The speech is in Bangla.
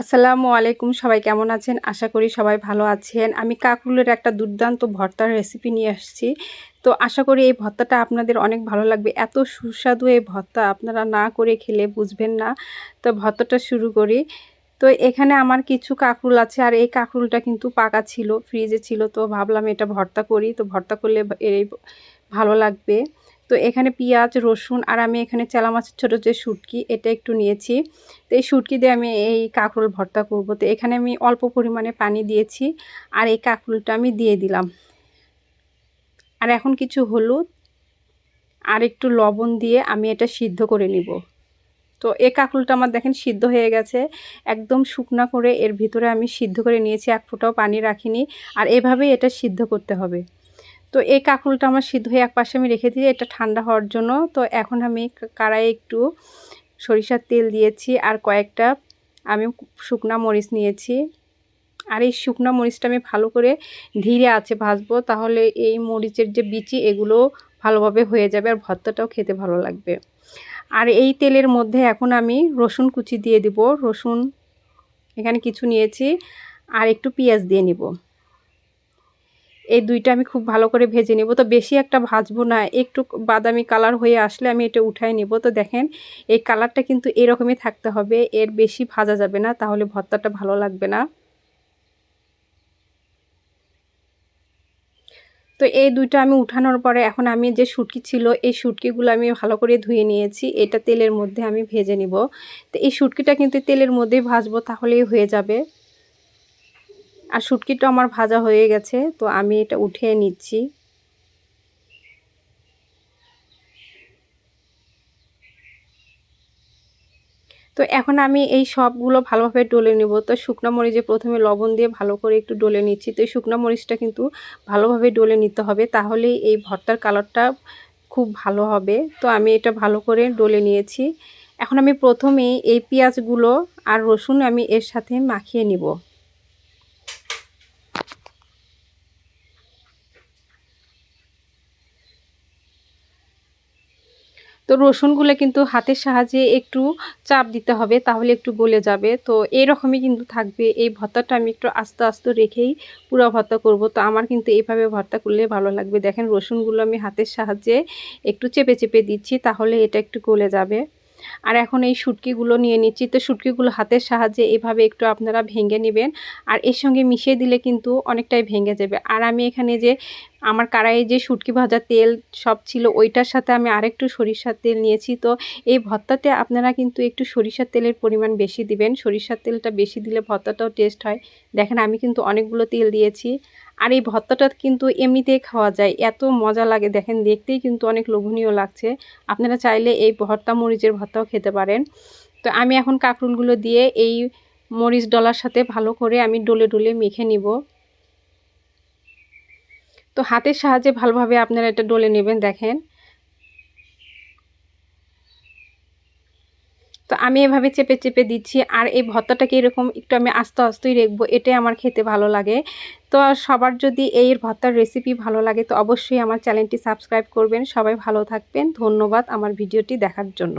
আসসালামু আলাইকুম, সবাই কেমন আছেন? আশা করি সবাই ভালো আছেন। আমি কাঁকরোলের একটা দুর্দান্ত ভর্তার রেসিপি নিয়ে আসছি। তো আশা করি এই ভর্তাটা আপনাদের অনেক ভালো লাগবে। এত সুস্বাদু এই ভর্তা আপনারা না করে খেলে বুঝবেন না। তো ভর্তাটা শুরু করি। তো এখানে আমার কিছু কাঁকরোল আছে, আর এই কাঁকরোলটা কিন্তু পাকা ছিল, ফ্রিজে ছিল। তো ভাবলাম এটা ভর্তা করি। তো ভর্তা করলে এই ভালো লাগবে। তো এখানে পেঁয়াজ, রসুন, আর আমি এখানে চেলা মাছের ছোটো যে শুটকি এটা একটু নিয়েছি। তো এই শুটকি দিয়ে আমি এই কাঁকরোল ভর্তা করব। তো এখানে আমি অল্প পরিমাণে পানি দিয়েছি, আর এই কাঁকরোলটা আমি দিয়ে দিলাম। আর এখন কিছু হলুদ আর একটু লবণ দিয়ে আমি এটা সিদ্ধ করে নিব। তো এই কাঁকরোলটা আমার দেখেন সিদ্ধ হয়ে গেছে, একদম শুকনা করে এর ভিতরে আমি সিদ্ধ করে নিয়েছি, এক ফোঁটাও পানি রাখিনি। আর এভাবেই এটা সিদ্ধ করতে হবে। তো এই কাঁকরোলটা আমার সিদ্ধ হয়ে একপাশে আমি রেখে দিয়ে এটা ঠান্ডা হওয়ার জন্য। তো এখন আমি কড়াইয়ে একটু সরিষার তেল দিয়েছি, আর কয়েকটা আমি শুকনা মরিচ নিয়েছি। আর এই শুকনা মরিচটা আমি ভালো করে ধীরে আঁচে ভাজবো, তাহলে এই মরিচের যে বিচি এগুলো ভালোভাবে হয়ে যাবে, আর ভর্তাটাও খেতে ভালো লাগবে। আর এই তেলের মধ্যে এখন আমি রসুন কুচি দিয়ে দিব। রসুন এখানে কিছু নিয়েছি, আর একটু পেঁয়াজ দিয়ে নিব। এই দুইটা আমি খুব ভালো করে ভেজে নেব। তো বেশি একটা ভাজবো না, একটু বাদামি কালার হয়ে আসলে আমি এটা উঠাই নেব। তো দেখেন এই কালারটা কিন্তু এরকমই থাকতে হবে, এর বেশি ভাজা যাবে না, তাহলে ভর্তাটা ভালো লাগবে না। তো এই দুইটা আমি উঠানোর পরে এখন আমি যে শুটকি ছিল এই শুটকিগুলো আমি ভালো করে ধুয়ে নিয়েছি, এটা তেলের মধ্যে আমি ভেজে নিব। তো এই শুটকিটা কিন্তু তেলের মধ্যেই ভাজবো, তাহলেই হয়ে যাবে। আর শুটকিটা আমার ভাজা হয়ে গেছে, তো আমি এটা উঠিয়ে নিচ্ছি। তো এখন আমি এই সবগুলো ভালোভাবে ডলে নেব। তো শুকনো মরিচে প্রথমে লবণ দিয়ে ভালো করে একটু ডলে নিচ্ছি। তো এই শুকনো মরিচটা কিন্তু ভালোভাবে ডলে নিতে হবে, তাহলেই এই ভর্তার কালারটা খুব ভালো হবে। তো আমি এটা ভালো করে ডলে নিয়েছি। এখন আমি প্রথমেই এই পেঁয়াজগুলো আর রসুন আমি এর সাথে মাখিয়ে নিব। তো রসুনগুলো কিন্তু হাতের সাহায্যে একটু চাপ দিতে হবে, তাহলে একটু গলে যাবে। তো এরকমই কিন্তু থাকবে এই ভর্তাটা। আমি একটু আস্তে আস্তে রেখেই পুরো ভর্তা করব। তো আমার কিন্তু এইভাবে ভর্তা করলে ভালো লাগবে। দেখেন রসুনগুলো আমি হাতের সাহায্যে একটু চেপে চেপে দিচ্ছি, তাহলে এটা একটু গলে যাবে। আর এখন এই শুটকিগুলো নিয়ে নিচ্ছি। তো শুটকিগুলো হাতের সাহায্যে এভাবে একটু আপনারা ভেঙে নেবেন, আর এর সঙ্গে মিশিয়ে দিলে কিন্তু অনেকটাই ভেঙে যাবে। আর আমি এখানে যে আমার কড়াইয়ে যে শুটকি ভাজা তেল সব ছিল ওইটার সাথে আমি আরেকটু সরিষার তেল নিয়েছি। তো এই ভর্তাতে আপনারা কিন্তু একটু সরিষার তেলের পরিমাণ বেশি দিবেন, সরিষার তেলটা বেশি দিলে ভর্তাটাও টেস্ট হয়। দেখেন আমি কিন্তু অনেকগুলো তেল দিয়েছি। আর এই ভর্তাটা কিন্তু এমনিতেই খাওয়া যায়, এত মজা লাগে। দেখেন দেখতেই কিন্তু অনেক লোভনীয় লাগছে। আপনারা চাইলে এই ভর্তা মরিচের ভর্তাও খেতে পারেন। তো আমি এখন কাঁকরোলগুলো দিয়ে এই মরিচ ডলার সাথে ভালো করে আমি ডলে ডলে মেখে নিব। তো হাতের সাহায্যে ভালোভাবে আপনারা এটা ডলে নেবেন। দেখেন তো আমি এভাবে চেপে চেপে দিচ্ছি, আর এই ভর্তাটাকে এরকম একটু আমি আস্তে আস্তেই রাখবো, এটাই আমার খেতে ভালো লাগে। তো সবার যদি এই ভর্তার রেসিপি ভালো লাগে তো অবশ্যই আমার চ্যানেলটি সাবস্ক্রাইব করবেন। সবাই ভালো থাকবেন। ধন্যবাদ আমার ভিডিওটি দেখার জন্য।